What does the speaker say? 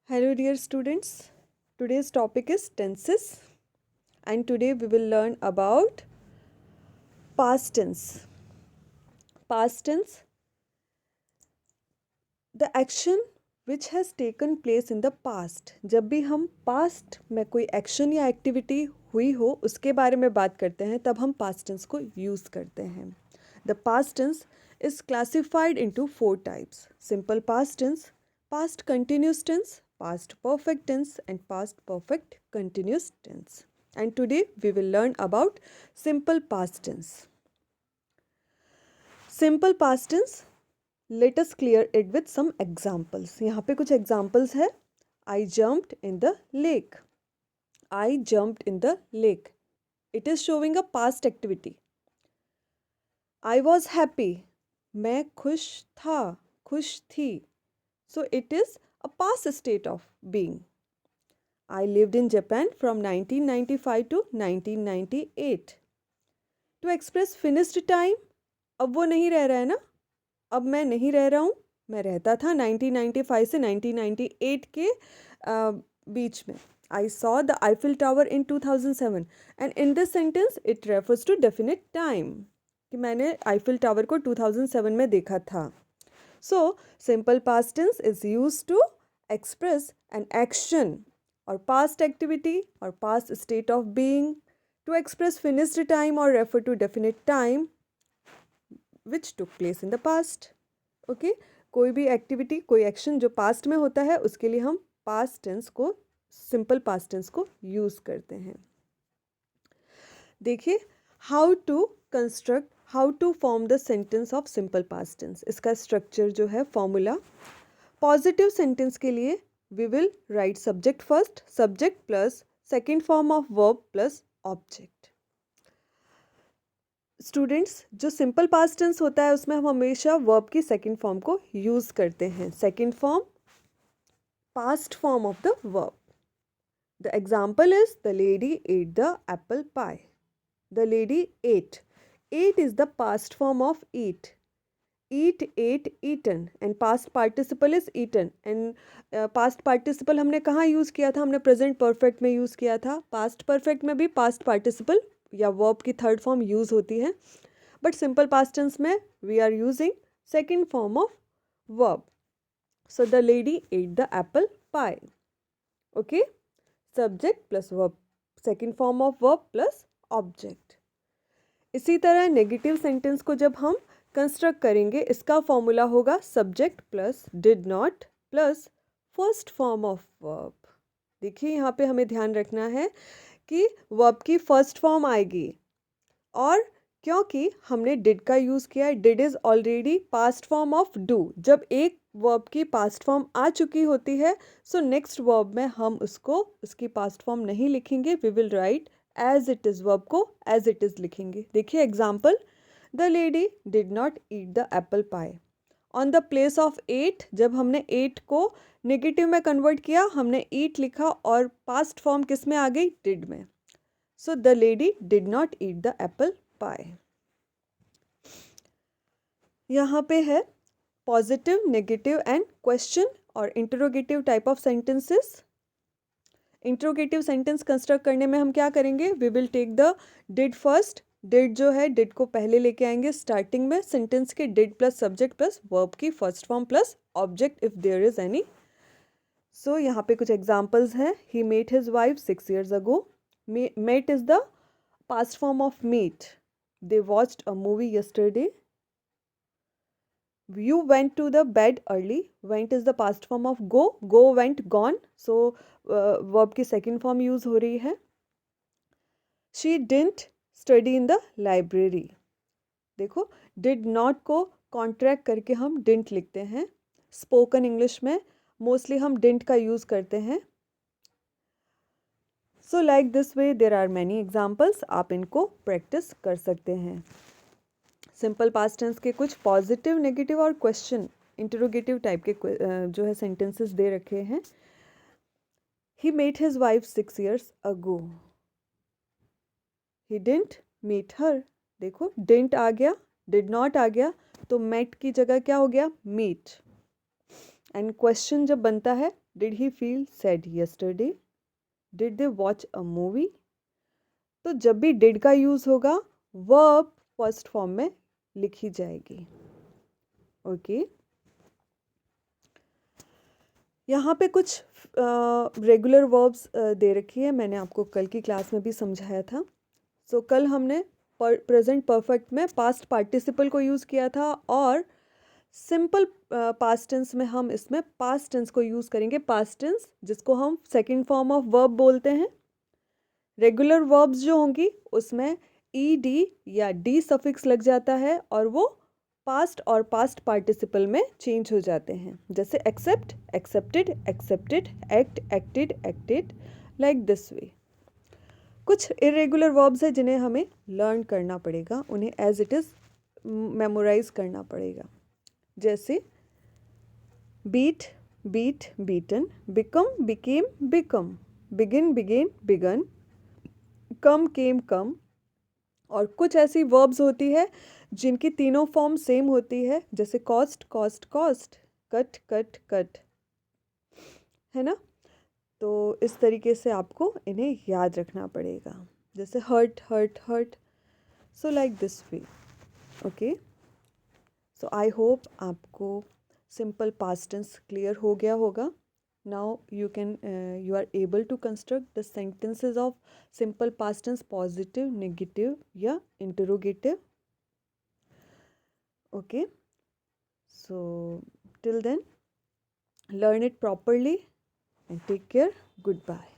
Hello, dear students. Today's topic is tenses, and today we will learn about past tense. Past tense, the action which has taken place in the past. जब भी हम past में कोई action या activity हुई हो उसके बारे में बात करते हैं तब हम past tense को use करते हैं. The past tense is classified into 4 types: simple past tense, past continuous tense, past perfect tense, and past perfect continuous tense. And today we will learn about simple past tense. Simple past tense, let us clear it with some examples. यहाँ पे कुछ examples है. I jumped in the lake. I jumped in the lake. It is showing a past activity. I was happy. मैं खुश था, खुश थी. So it is a past state of being. I lived in Japan from 1995 to 1998. To express finished time, अब वो नहीं रह रहा है ना, अब मैं नहीं रह रहा हूँ, मैं रहता था 1995 से 1998 के बीच में. I saw the Eiffel Tower in 2007 and in this sentence it refers to definite time कि मैंने Eiffel Tower को 2007 में देखा था. So simple past tense is used to express an action or past activity or past state of being, to express finished time or refer to definite time which took place in the past. Okay कोई भी activity कोई action जो past में होता है उसके लिए हम पास्ट टेंस को सिंपल पास्ट टेंस को यूज़ करते हैं. देखिए how to form the sentence of simple past tense. इसका स्ट्रक्चर जो है फॉर्मूला. पॉजिटिव सेंटेंस के लिए we will write subject first, subject plus second form of verb plus object. Students जो सिंपल पास्ट टेंस होता है उसमें हम हमेशा वर्ब की सेकंड फॉर्म को यूज़ करते हैं. Second form past form of the verb. The example is the lady ate the apple pie. The lady ate. Ate is the past form of eat. Eat, ate, eaten and past participle is eaten. And past participle हमने कहाँ use किया था? हमने present perfect में use किया था. Past perfect में भी पास्ट पार्टिसिपल या वर्ब की थर्ड फॉर्म यूज़ होती है, बट सिंपल पास्ट टेंस में we are using second form of verb. So the lady ate the apple pie. Okay, subject plus verb, second form of verb plus object. इसी तरह negative sentence को जब हम construct करेंगे इसका formula होगा subject plus did not plus first form of verb. देखिए यहाँ पे हमें ध्यान रखना है कि वर्ब की फर्स्ट फॉर्म आएगी, और क्योंकि हमने डिड का यूज़ किया है, did is already past form of do. जब एक वर्ब की पास्ट फॉर्म आ चुकी होती है सो नेक्स्ट वर्ब में हम उसकी पास्ट फॉर्म नहीं लिखेंगे. We will write as it is, verb को एज इट इज़ लिखेंगे. देखिए example, the lady did not eat the apple pie. On the place of ate, जब हमने एट को नेगेटिव में कन्वर्ट किया हमने ईट लिखा और पास्ट फॉर्म किस में आ गई? डिड में. So the lady did not eat the apple pie. यहाँ पे है पॉजिटिव, नेगेटिव एंड क्वेश्चन और interrogative type of sentences. Interrogative sentence construct करने में हम क्या करेंगे? We will take the did first. Did जो है डिड को पहले लेके आएंगे स्टार्टिंग में सेंटेंस के. Did plus subject plus verb की first form plus object if there is any. So यहाँ पे कुछ एग्जाम्पल्स हैं. He met his wife 6 years ago. Met is the past form of meet. They watched a movie yesterday. You went to the bed early. Went is the past form of go. Go, went, gone. So verb की second form use हो रही है. She didn't study in the library. देखो did not को contract करके हम didn't लिखते हैं. Spoken English में mostly हम didn't का use करते हैं. So like this way there are many examples. आप इनको practice कर सकते हैं. सिंपल पास्ट टेंस के कुछ पॉजिटिव, नेगेटिव और क्वेश्चन इंटरोगेटिव टाइप के जो है सेंटेंसेस दे रखे हैं. He met his wife 6 years ago. He didn't meet her. देखो डिडंट आ गया, डिड नॉट आ गया, तो मेट की जगह क्या हो गया? मीट. एंड क्वेश्चन जब बनता है Did he feel sad yesterday? Did they watch a movie? तो जब भी did का यूज़ होगा verb फर्स्ट फॉर्म में लिखी जाएगी. ओके यहाँ पे कुछ रेगुलर वर्ब्स दे रखी है, मैंने आपको कल की क्लास में भी समझाया था. सो कल हमने प्रेजेंट परफेक्ट में पास्ट पार्टिसिपल को यूज़ किया था और सिंपल पास्ट टेंस में हम इसमें पास्ट टेंस को यूज़ करेंगे. पास्ट टेंस जिसको हम सेकंड फॉर्म ऑफ वर्ब बोलते हैं. रेगुलर वर्ब्स जो होंगी उसमें ईडी या डी सफिक्स लग जाता है और वो पास्ट और पास्ट पार्टिसिपल में चेंज हो जाते हैं. जैसे accept, accepted, accepted, act, acted, acted, like this way. कुछ इरेगुलर वर्ब्स हैं जिन्हें हमें लर्न करना पड़ेगा, उन्हें एज इट इज़ मेमोराइज करना पड़ेगा. जैसे beat, beat, beaten, become, became, become, begin, began, begun, come, came, come. और कुछ ऐसी वर्ब्स होती है जिनकी तीनों फॉर्म सेम होती है, जैसे cost, cost, cost, cut, cut, cut, है ना. तो इस तरीके से आपको इन्हें याद रखना पड़ेगा. जैसे hurt, hurt, hurt. So like this way. Okay so I hope आपको सिंपल पास्ट टेंस क्लियर हो गया होगा. Now you are able to construct the sentences of simple past tense, positive, negative या interrogative. Okay, so till then learn it properly and take care. Goodbye.